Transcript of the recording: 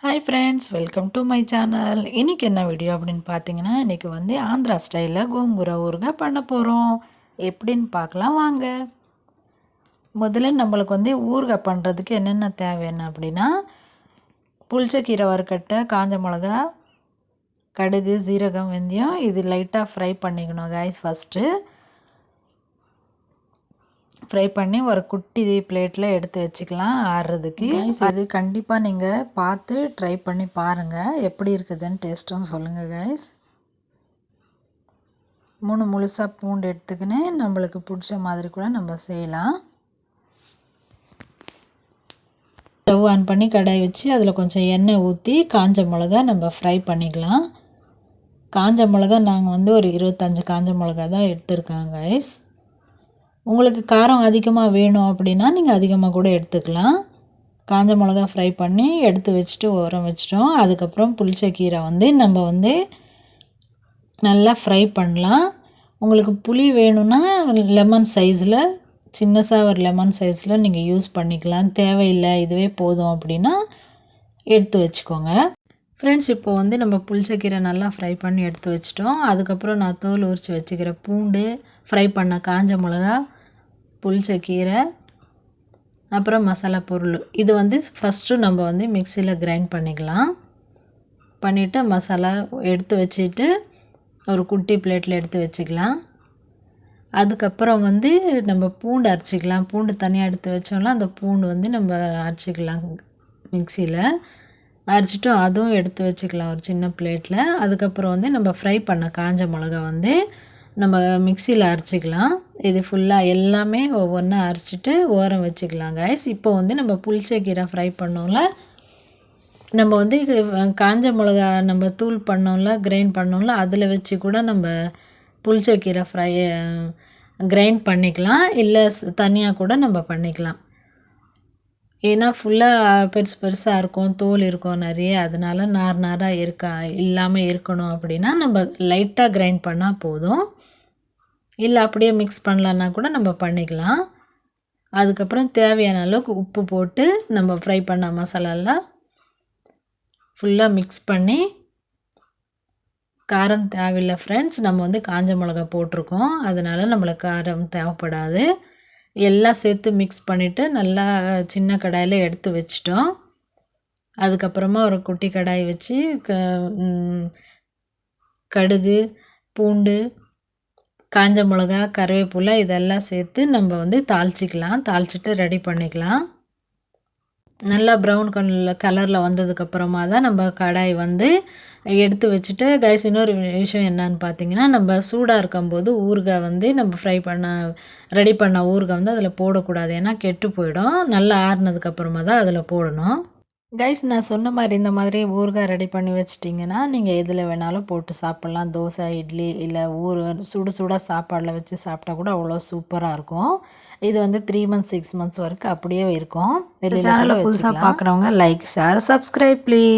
Hi friends, welcome to my channel. இன்னைக்கு என்ன video அப்படின்னு பார்த்தீங்கன்னா, இன்னைக்கு வந்து ஆந்திரா ஸ்டைலில் கோங்குர ஊறுகாய் பண்ண போகிறோம். எப்படின்னு பார்க்கலாம் வாங்க. முதல்ல நம்மளுக்கு வந்து ஊறுகாய் பண்ணுறதுக்கு என்னென்ன தேவையான அப்படின்னா, புளிச்சக்கீரை வறுக்கட்டை, காஞ்ச மிளகா, கடுகு, சீரகம், வெந்தயம் இது லைட்டாக ஃப்ரை பண்ணிக்கணும் கைஸ். ஃபஸ்ட்டு ஃப்ரை பண்ணி ஒரு குட்டி பிளேட்டில் எடுத்து வச்சுக்கலாம் ஆறுறதுக்கு. இது கண்டிப்பாக நீங்கள் பார்த்து ட்ரை பண்ணி பாருங்கள், எப்படி இருக்குதுன்னு டேஸ்ட்டும் சொல்லுங்கள் கைஸ். 3 முழுசாக பூண்டு எடுத்துக்கின்னு நம்மளுக்கு பிடிச்ச மாதிரி கூட நம்ம செய்யலாம். ஸ்டவ் ஆன் பண்ணி கடாய் வச்சு அதில் கொஞ்சம் எண்ணெய் ஊற்றி காஞ்ச மிளகா நம்ம ஃப்ரை பண்ணிக்கலாம். காஞ்ச மிளகா நாங்கள் வந்து ஒரு 25 காஞ்ச மிளகா தான் எடுத்துருக்கோம் கைஸ். உங்களுக்கு காரம் அதிகமாக வேணும் அப்படின்னா நீங்கள் அதிகமாக கூட எடுத்துக்கலாம். காஞ்ச மிளகா ஃப்ரை பண்ணி எடுத்து வச்சுட்டு ஓரம் வச்சிட்டோம். அதுக்கப்புறம் புளிச்சக்கீரை வந்து நம்ம வந்து நல்லா ஃப்ரை பண்ணலாம். உங்களுக்கு புளி வேணும்னா லெமன் சைஸில் சின்னசாக ஒரு லெமன் சைஸில் நீங்கள் யூஸ் பண்ணிக்கலாம். தேவையில்லை இதுவே போதும் அப்படின்னா எடுத்து வச்சுக்கோங்க. ஃப்ரெண்ட்ஸ், இப்போ வந்து நம்ம புளிச்சக்கீரை நல்லா ஃப்ரை பண்ணி எடுத்து வச்சிட்டோம். அதுக்கப்புறம் நான் தோல் உரித்து வச்சுக்கிற பூண்டு, ஃப்ரை பண்ண காஞ்ச மிளகா, புளிச்சக்கீரை, அப்புறம் மசாலா பொருள் இது வந்து ஃபஸ்ட்டு நம்ம வந்து மிக்சியில் கிரைண்ட் பண்ணிக்கலாம். பண்ணிவிட்டு மசாலா எடுத்து வச்சுட்டு ஒரு குட்டி பிளேட்டில் எடுத்து வச்சுக்கலாம். அதுக்கப்புறம் வந்து நம்ம பூண்டு அரைச்சிக்கலாம். பூண்டு தனியாக எடுத்து வச்சோம்னா அந்த பூண்டு வந்து நம்ம அரைச்சிக்கலாம் மிக்சியில். அரைச்சிட்டு அதுவும் எடுத்து வச்சுக்கலாம் ஒரு சின்ன பிளேட்டில். அதுக்கப்புறம் வந்து நம்ம ஃப்ரை பண்ண காஞ்ச மிளகா வந்து நம்ம மிக்சியில் அரைச்சிக்கலாம். இது ஃபுல்லாக எல்லாமே ஒவ்வொன்றா அரைச்சிட்டு ஓரம் வச்சுக்கலாம் கைஸ். இப்போ வந்து நம்ம புளிச்சக்கீரை ஃப்ரை பண்ணோம்ல, நம்ம வந்து காஞ்ச மிளகா நம்ம தூள் பண்ணோம்ல, கிரைண்ட் பண்ணோம்ல, அதில் வச்சு கூட நம்ம புளிச்சக்கீரை ஃப்ரை கிரைண்ட் பண்ணிக்கலாம். இல்லை தனியாக கூட நம்ம பண்ணிக்கலாம். ஏன்னா ஃபுல்லாக பெருசு பெருசாக இருக்கும், தோல் இருக்கும் நிறைய, அதனால நாராக இல்லாமல் இருக்கணும் அப்படின்னா நம்ம லைட்டாக கிரைண்ட் பண்ணால் போதும். இல்லை அப்படியே மிக்ஸ் பண்ணலான்னா கூட நம்ம பண்ணிக்கலாம். அதுக்கப்புறம் தேவையான அளவுக்கு உப்பு போட்டு நம்ம ஃப்ரை பண்ண மசாலாலாம் ஃபுல்லாக மிக்ஸ் பண்ணி, காரம் தேவையில்லை ஃப்ரெண்ட்ஸ், நம்ம வந்து காஞ்ச மிளகா போட்டிருக்கோம், அதனால் நம்மளுக்கு காரம் தேவைப்படாது. எல்லாம் சேர்த்து மிக்ஸ் பண்ணிவிட்டு நல்லா சின்ன கடாயில் எடுத்து வச்சிட்டோம். அதுக்கப்புறமா ஒரு குட்டி கடாய் வச்சு கடுகு, பூண்டு, காஞ்ச மிளகா, கருவேப்பிலை இதெல்லாம் சேர்த்து நம்ம வந்து தாளிச்சிக்கலாம். தாளிச்சிட்டு ரெடி பண்ணிக்கலாம். நல்லா ப்ரௌன் கலரில் வந்ததுக்கப்புறமா தான் நம்ம கடாய் வந்து எடுத்து வச்சுட்டு கைஸ், இன்னொரு விஷயம் என்னன்னு பார்த்தீங்கன்னா, நம்ம சூடாக இருக்கும்போது ஊறுகாய் வந்து நம்ம ரெடி பண்ண ஊறுகாய் வந்து அதில் போடக்கூடாது. ஏன்னா கெட்டு போயிடும். நல்லா ஆறுனதுக்கப்புறமா தான் அதில் போடணும். கைஸ், நான் சொன்ன மாதிரி இந்த மாதிரி ஊறுகாய் ரெடி பண்ணி வச்சிட்டிங்கன்னா நீங்கள் எதில் வேணாலும் போட்டு சாப்பிட்லாம். தோசை, இட்லி, இல்லை சுட சாப்பாடில் வச்சு சாப்பிட்டா கூட அவ்வளோ சூப்பராக இருக்கும். இது வந்து 3 months 6 months வரைக்கும் அப்படியே இருக்கும். சேனலில் புதுசாக பார்க்குறவங்க லைக், ஷேர், சப்ஸ்கிரைப் ப்ளீஸ்.